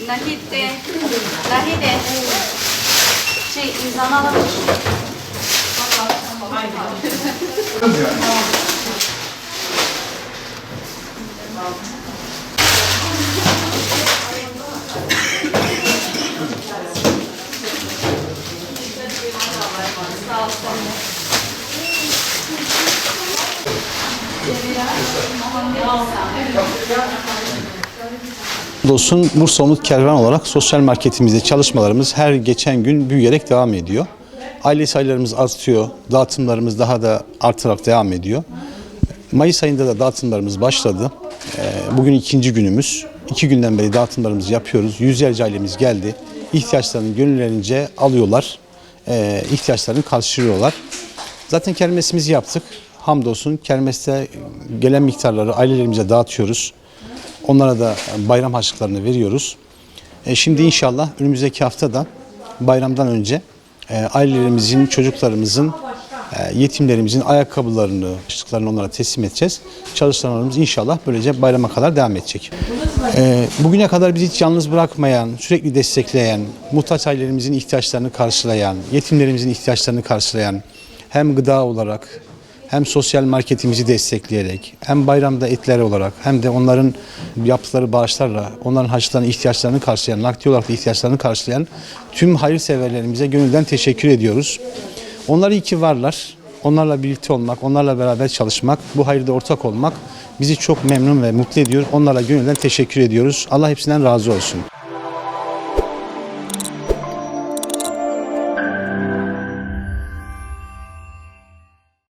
Nahide. İmzanı alabilir. Olsun Bursa Umut Kervan olarak sosyal marketimizde çalışmalarımız her geçen gün büyüyerek devam ediyor. Aile sayılarımız artıyor, dağıtımlarımız daha da artarak devam ediyor. Mayıs ayında da dağıtımlarımız başladı. Bugün ikinci günümüz. 2 günden beri dağıtımlarımızı yapıyoruz. Yüzlerce ailemiz geldi. İhtiyaçlarını gönüllerince alıyorlar. İhtiyaçlarını karşılıyorlar. Zaten kermesimizi yaptık. Hamdolsun kermeste gelen miktarları ailelerimize dağıtıyoruz. Onlara da bayram harçlıklarını veriyoruz. Şimdi inşallah önümüzdeki hafta da bayramdan önce ailelerimizin, çocuklarımızın, yetimlerimizin ayakkabılarını, harçlıklarını onlara teslim edeceğiz. Çalışmalarımız inşallah böylece bayrama kadar devam edecek. Bugüne kadar bizi hiç yalnız bırakmayan, sürekli destekleyen, muhtaç ailelerimizin ihtiyaçlarını karşılayan, yetimlerimizin ihtiyaçlarını karşılayan, hem gıda olarak, hem sosyal marketimizi destekleyerek, hem bayramda etler olarak, hem de onların yaptıkları bağışlarla, onların harçlarının ihtiyaçlarını karşılayan, nakdi olarak da ihtiyaçlarını karşılayan tüm hayırseverlerimize gönülden teşekkür ediyoruz. Onlar iyi ki varlar. Onlarla birlikte olmak, onlarla beraber çalışmak, bu hayırda ortak olmak bizi çok memnun ve mutlu ediyor. Onlara gönülden teşekkür ediyoruz. Allah hepsinden razı olsun.